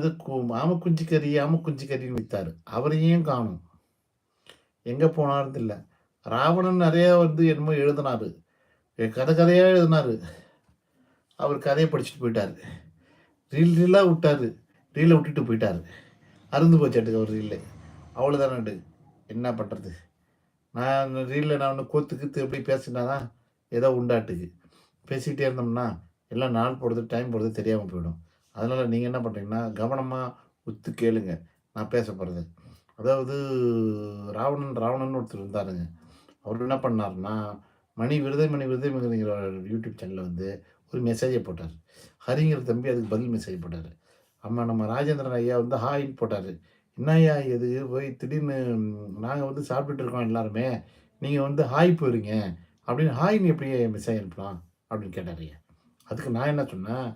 அது ஆம குஞ்சு கறின்னு வித்தாரு. அவரையும் காணோம். எங்க போனாருன்னு தெரியல. ராவணன் நெறைய என்னமோ எழுதினாரு. கதை கதையா எழுதினாரு. அவர் கதைய படிச்சுட்டு போயிட்டாரு. ரீல் ரீலா விட்டாரு. ரீல விட்டுட்டு போயிட்டாரு. அறுந்து போச்சாட்டுக்கு அவர் ரீலு. அவ்வளோதானட்டு. என்ன பண்றது? நான் ஒண்ணு கோத்து கீத்து எப்படி பேசினா தான் ஏதோ உண்டாட்டுக்கு. பேசிக்கிட்டே இருந்தோம்னா, எல்லாம் நாள் போறது, டைம் போறது தெரியாம போயிடும். அதனால நீங்க என்ன பண்றீங்கன்னா, கவனமா உத்து கேளுங்க. நான் பேச போறது. அதாவது ராவணன் ஒருத்தர் இருந்தாருங்க. அவரு என்ன பண்ணாருன்னா, விருதை மணிங்கிற யூடியூப் சேனல்ல ஒரு மெசேஜ போட்டாரு. ஹரிங்கிற தம்பி அதுக்கு பதில் மெசேஜ் போட்டாரு. ஆமா நம்ம ராஜேந்திரன் ஐயா ஹாய்ன்னு போட்டாரு. "என்னய்யா இது போய் திடீர்னு நாங்க சாப்பிட்டுட்டு இருக்கோம் எல்லாருமே. நீங்க ஹாய் போடுறீங்க. அப்படின்னு ஹாய்ன்னு எப்படி மெசேஜ் அனுப்பலாம்?" அப்படின்னு கேட்டாருய்யா. அதுக்கு நான் என்ன சொன்னேன்,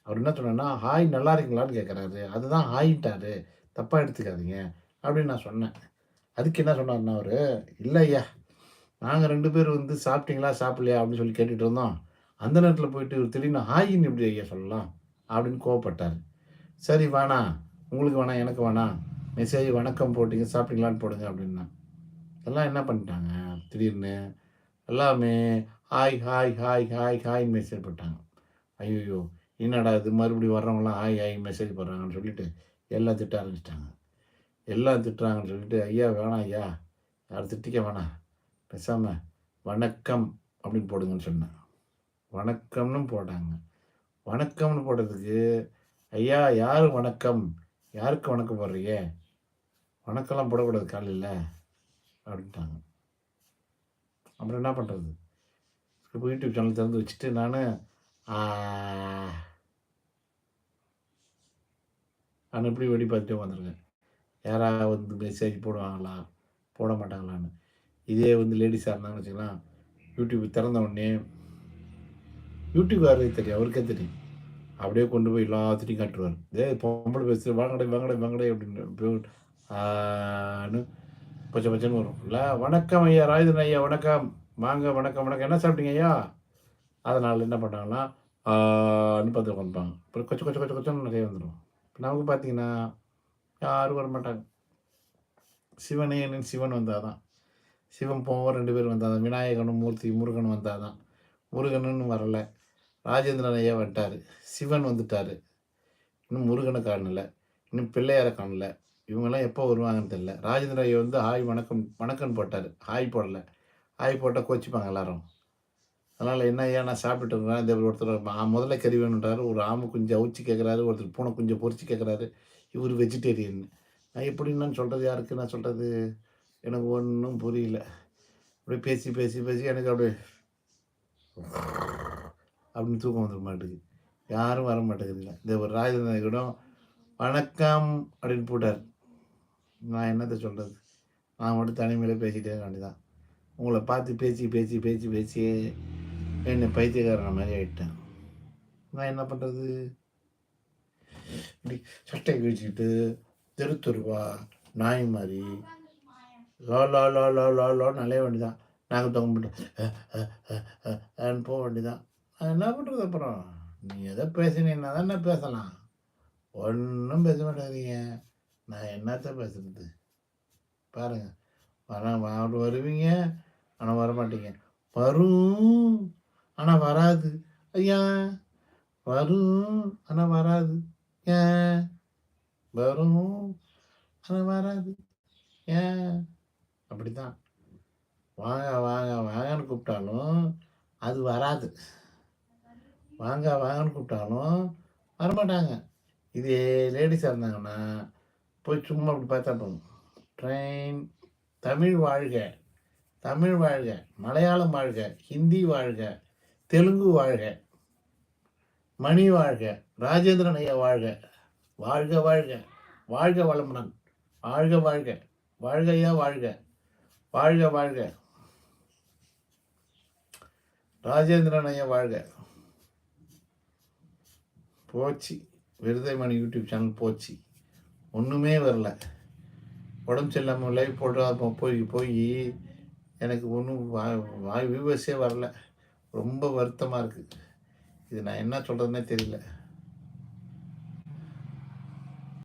அவரு என்ன சொன்னார்ன்னா, "ஹாய் நல்லா இருக்கீங்களான்னு கேட்கறாரு. அதுதான் ஹாய்ன்ட்டாரு. தப்பா எடுத்துக்காதீங்க." அப்படின்னு நான் சொன்னேன். அதுக்கு என்ன சொன்னாருன்னா அவரு, "இல்ல ஐயா, நாங்க 2 பேரும் சாப்பிட்டீங்களா, சாப்பிடலையா அப்படின்னு சொல்லி கேட்டுட்டு இருந்தோம். அந்த நேரத்தில போயிட்டு இவரு திடீர்னு ஹாய்ன்னு எப்படி ஐயா சொல்லலாம்?" அப்படின்னு கோவப்பட்டாரு. "சரி வேணாம். உங்களுக்கு வேணாம், எனக்கு வேணாம். மெசேஜ் வணக்கம் போட்டீங்க, சாப்பிட்டீங்களான்னு போடுங்க" அப்படின்னேன். எல்லாம் என்ன பண்ணிட்டாங்க, திடீர்னு எல்லாமே ஹாய், ஹாய், ஹாய், ஹாய், ஹாய்ன்னு மெசேஜ் போட்டாங்க. ஐய்யய்யோ! என்னடா இது மறுபடியும் வர்றவங்கலாம் ஹாய், ஹாய் மெசேஜ் போடுறாங்கன்னு சொல்லிட்டு எல்லாம் திட்ட ஆரம்பிச்சுட்டாங்க. எல்லாம் திட்டுறாங்கன்னு சொல்லிட்டு, "ஐயா வேணாம் ஐயா. யாரும் திட்டிக்க வேணாம். பேசாம வணக்கம் அப்படின்னு போடுங்கன்னு சொன்னேன். வணக்கம்னு போட்டாங்க. வணக்கம்னு போட்டதுக்கு, "ஐயா யாரு வணக்கம்? யாருக்கு வணக்கம் போடுறீங்க? வணக்கம்லாம் போடக்கூடாது காலையில" அப்படின்ட்டாங்க. அப்புறம் என்ன பண்றது? இப்போ யூடியூப் சேனல் திறந்து வச்சுட்டு நானு ஆ நான் எப்படி வெடி பார்த்துட்டே உட்காந்துருக்கேன். யாராவது மெசேஜ் போடுவாங்களா? போட மாட்டாங்களான்னு. இதே லேடீஸா இருந்தாங்கன்னு வச்சுக்கலாம், யூடியூப் திறந்த உடனே யூடியூப் யாருக்கு தெரியும்? அவருக்கே தெரியும். அப்படியே கொண்டு போய் எல்லாத்துட்டையும் காட்டுருவாரு. "ஏய் பொம்பள பேசுது வாங்கடே, வாங்கடே, வாங்கடே" அப்படின்னு ஆன்னு பச்சை பச்சைன்னு வரும். இல்ல "வணக்கம் ஐயா, ராஜேந்திரன் ஐயா வணக்கம். வாங்க வணக்கம், வணக்கம். என்ன சாப்பிட்டீங்க ஐயா?" அதனால என்ன பண்ணாங்கன்னா, ஆன்னு பார்த்து உட்காந்துப்பாங்க. அப்புறம் கொச்ச கொச்ச கொச்ச கொச்சன்னு நெறைய வந்துரும். இப்ப நமக்கு பார்த்தீங்கன்னா, யாரும் வரமாட்டாங்க. சிவன் வந்தா தான். சிவன் போவோம் 2 பேர் வந்தா தான். விநாயகனும், முருகனும் வந்தா தான். முருகனுன்னு வரல. ராஜேந்திரன் ஐயா வந்துட்டாரு. சிவன் வந்துட்டாரு. இன்னும் முருகன காணல. இன்னும் பிள்ளையார காணல. இவங்கலாம் எப்போ வருவாங்கன்னு தெரியல. ராஜேந்திர ஐயா ஹாய் வணக்கம் வணக்கம்ன்னு போட்டாரு. ஹாய் போடல. ஹாய் போட்டா கோச்சிப்பாங்க எல்லாரும். அதனால என்ன ஐயா நான் சாப்பிட்டுட்டு இருக்கிறேன். இந்த ஒருத்தர் முதல்ல கறி வேணுன்றாரு. ஒரு ஆம குஞ்சு அவிச்சு கேட்குறாரு. ஒருத்தர் பூனை குஞ்ச பொரிச்சு கேட்குறாரு. இவரு வெஜிடேரியன். நான் எப்படின்னு சொல்றது யாருக்கு நான் சொல்றது? எனக்கு ஒண்ணும் புரியல. அப்படியே பேசி, பேசி, பேசி எனக்கு அப்படியே அப்படின்னு தூக்கம் வந்துர மாட்டேங்குது. யாரும் வர மாட்டேங்குதுங்க. இந்த ஒரு ராஜேந்திரன் கூட வணக்கம் அப்படின்னு போட்டார். நான் என்னத்த சொல்றது? நான் மட்டும் தனிமையில பேசிட்டே இருக்க வேண்டியதான். உங்கள பார்த்து பேசி, பேசி, பேசி, பேசியே என்ன பைத்தியக்காரன மாரி ஆயிட்டேன். நான் என்ன பண்றது? இப்படி சட்டைய கிழிச்சுக்கிட்டு தெரு தெருவா நாய் மாரி லா லா லா லா லா லான்னு அலைய வேண்டியதான். நாங்க தொங்க போக வேண்டியதான். என்ன பண்றது அப்புறம்? நீ எதோ பேசினீன்னா தானே பேசலாம். ஒண்ணும் பேச மாட்டேங்கிறீங்க. நான் என்னத்த பேசுறது? பாருங்க. வருவீங்க, ஆனா வரமாட்டீங்க. வரும், ஆனா வராது. ஏன்? வரும், ஆனா வராது. ஏன்? வரும், ஆனா வராது. ஏன்? அப்படித்தான். வாங்க, வாங்க, வாங்கன்னு கூப்பிட்டாலும் அது வராது. வாங்க, வாங்கன்னு கூப்பிட்டாலும் வரமாட்டாங்க. இதே லேடீஸா இருந்தாங்கன்னா, போய் சும்மா அப்படி பார்த்தா போதும். ட்ரெயின் தமிழ் வாழ்க! தமிழ் வாழ்க! மலையாளம் வாழ்க! ஹிந்தி வாழ்க! தெலுங்கு வாழ்க! மணி வாழ்க! ராஜேந்திரன் ஐயா வாழ்க! வாழ்க வாழ்க! வாழ்க வளமுடன்! வாழ்க வாழ்க! வாழ்க ஐயா வாழ்க! வாழ்க வாழ்க! ராஜேந்திரன் ஐயா வாழ்க! போச்சு. விருதைமணி யூடியூப் சேனல் போச்சு. ஒண்ணுமே வரல. உடம்பு சரியில்லாமல் லைவ் போட்டு போய் எனக்கு ஒன்றும் வியூவர்ஸே வரல. ரொம்ப வருத்தமாக இருக்குது. இது நான் என்ன சொல்கிறதுனே தெரியல.